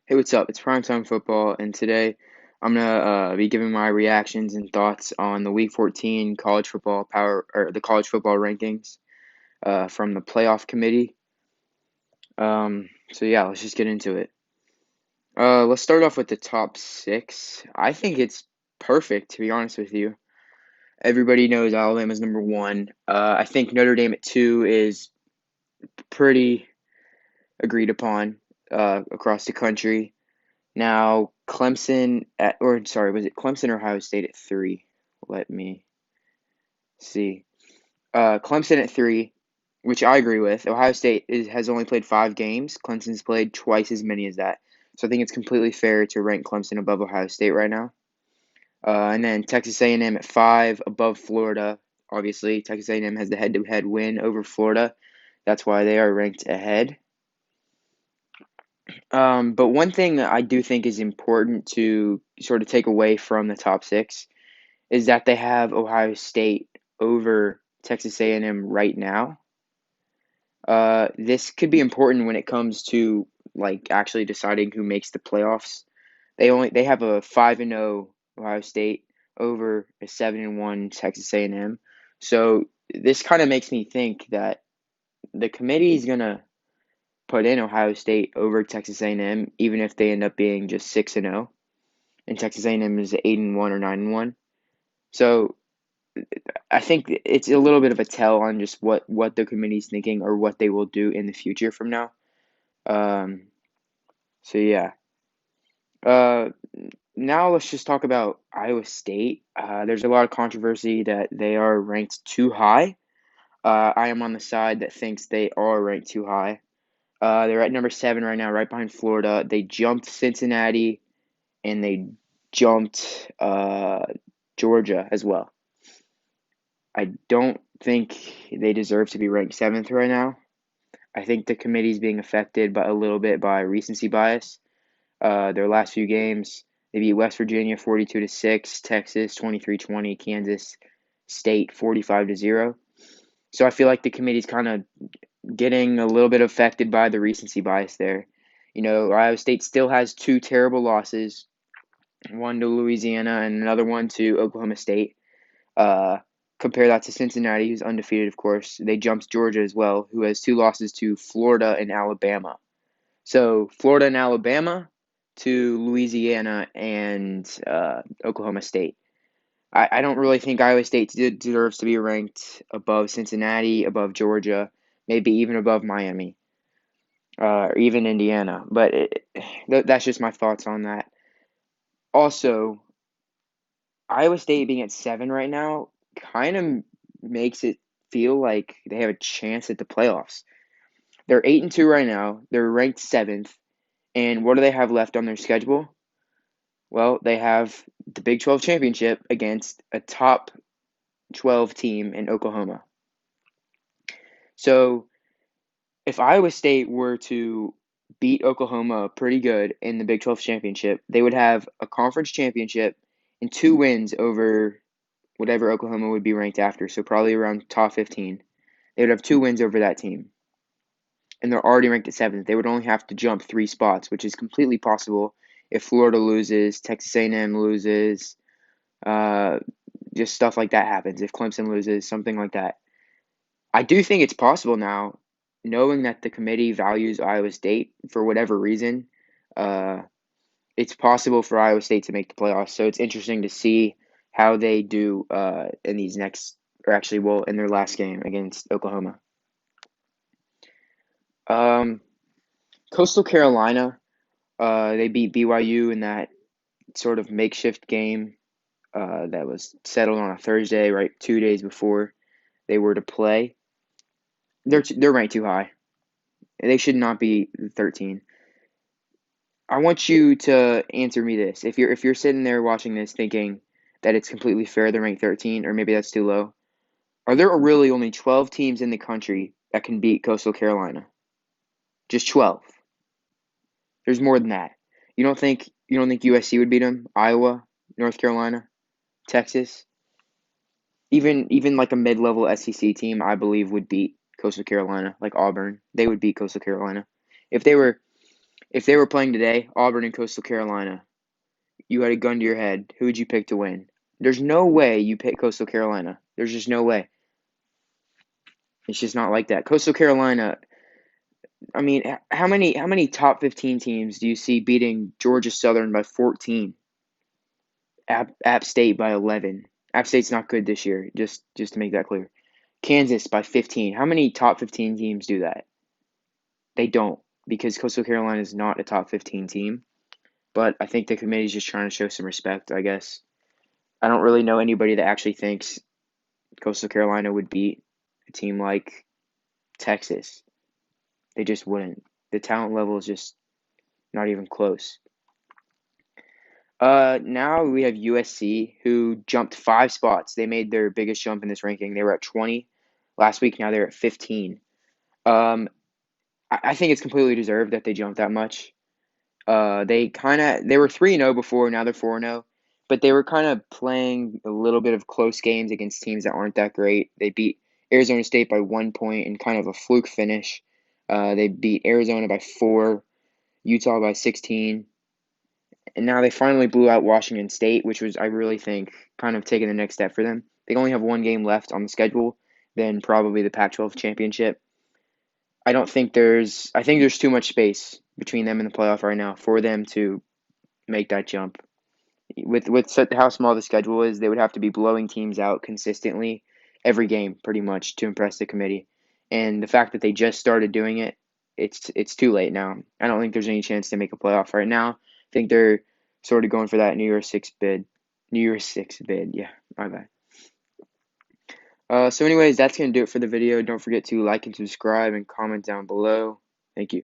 Hey, what's up? It's Primetime Football, and today I'm gonna be giving my reactions and thoughts on the Week 14 college football power or the college football rankings from the playoff committee. So yeah, let's just get into it. Let's start off with the top six. I think it's perfect, to be honest with you. Everybody knows Alabama's number one. I think Notre Dame at two is pretty agreed upon across the country. Now, was it Clemson or Ohio State at three? Let me see. Clemson at three, which I agree with. Ohio State has only played 5 games. Clemson's played twice as many as that. So I think it's completely fair to rank Clemson above Ohio State right now. And then Texas A&M at five, above Florida. Obviously, Texas A&M has the head-to-head win over Florida. That's why they are ranked ahead. But one thing that I do think is important to sort of take away from the top six is that they have Ohio State over Texas A&M right now. This could be important when it comes to like actually deciding who makes the playoffs. They have a 5-0 Ohio State over a 7-1 Texas A&M. So this kind of makes me think that the committee is gonna put in Ohio State over Texas A&M, even if they end up being just 6-0, and Texas A&M is 8-1 or 9-1. So I think it's a little bit of a tell on just what the committee's thinking or what they will do in the future from now. Um, so yeah. Uh, Now let's just talk about Iowa State. There's a lot of controversy that they are ranked too high. I am on the side that thinks they are ranked too high. They're at number seven right now, right behind Florida. They jumped Cincinnati and they jumped Georgia as well. I don't think they deserve to be ranked seventh right now. I think the committee's being affected by a little bit by recency bias. Their last few games, they beat West Virginia 42-6, Texas 23-20, Kansas State 45-0. So I feel like the committee's kind of getting a little bit affected by the recency bias there. You know, Ohio State still has two terrible losses, one to Louisiana and another one to Oklahoma State. Uh, Compare that to Cincinnati, who's undefeated, of course. They jumped Georgia as well, who has two losses to Florida and Alabama. So Florida and Alabama to Louisiana and Oklahoma State. I don't really think Iowa State deserves to be ranked above Cincinnati, above Georgia, maybe even above Miami, or even Indiana. But that's just my thoughts on that. Also, Iowa State being at seven right now kind of makes it feel like they have a chance at the playoffs. They're 8-2 right now. They're ranked seventh. And what do they have left on their schedule? Well, they have the Big 12 championship against a top 12 team in Oklahoma. So if Iowa State were to beat Oklahoma pretty good in the Big 12 championship, they would have a conference championship and 2 wins over whatever Oklahoma would be ranked after. So probably around top 15. They would have 2 wins over that team. And they're already ranked at seventh. They would only have to jump 3 spots, which is completely possible if Florida loses, Texas A&M loses, uh, just stuff like that happens. If Clemson loses, something like that. I do think it's possible now, knowing that the committee values Iowa State for whatever reason. Uh, it's possible for Iowa State to make the playoffs. So it's interesting to see how they do in these next, or actually, well, in their last game against Oklahoma. Um, Coastal Carolina, they beat BYU in that sort of makeshift game that was settled on a Thursday, right 2 days before they were to play. They're ranked too high. They should not be 13. I want you to answer me this. If you're sitting there watching this thinking that it's completely fair they're ranked 13, or maybe that's too low, are there really only 12 teams in the country that can beat Coastal Carolina? Just 12. There's more than that. You don't think USC would beat them? Iowa, North Carolina, Texas, even like a mid-level SEC team, I believe would beat Coastal Carolina, like Auburn. They would beat Coastal Carolina if they were If they were playing today, Auburn and Coastal Carolina, you had a gun to your head, who would you pick to win? There's no way you pick Coastal Carolina. There's just no way. It's just not like that. Coastal Carolina, I mean, how many top 15 teams do you see beating Georgia Southern by 14? App State by 11. App State's not good this year, just to make that clear. Kansas by 15. How many top 15 teams do that? They don't, because Coastal Carolina is not a top 15 team. But I think the committee's just trying to show some respect, I guess. I don't really know anybody that actually thinks Coastal Carolina would beat a team like Texas. They just wouldn't. The talent level is just not even close. Now we have USC, who jumped 5 spots. They made their biggest jump in this ranking. They were at 20 last week. Now they're at 15. I think it's completely deserved that they jumped that much. They were 3-0 before. Now they're 4-0. But they were kind of playing a little bit of close games against teams that aren't that great. They beat Arizona State by 1 point in kind of a fluke finish. They beat Arizona by 4, Utah by 16, and now they finally blew out Washington State, which was, I really think, kind of taking the next step for them. They only have one game left on the schedule, then probably the Pac-12 championship. I think there's too much space between them and the playoff right now for them to make that jump. With how small the schedule is, they would have to be blowing teams out consistently every game, pretty much, to impress the committee. And the fact that they just started doing it, it's too late now. I don't think there's any chance to make a playoff right now. I think they're sort of going for that New Year's Six bid. New Year's Six bid, yeah, my bad. So anyways, that's going to do it for the video. Don't forget to like and subscribe and comment down below. Thank you.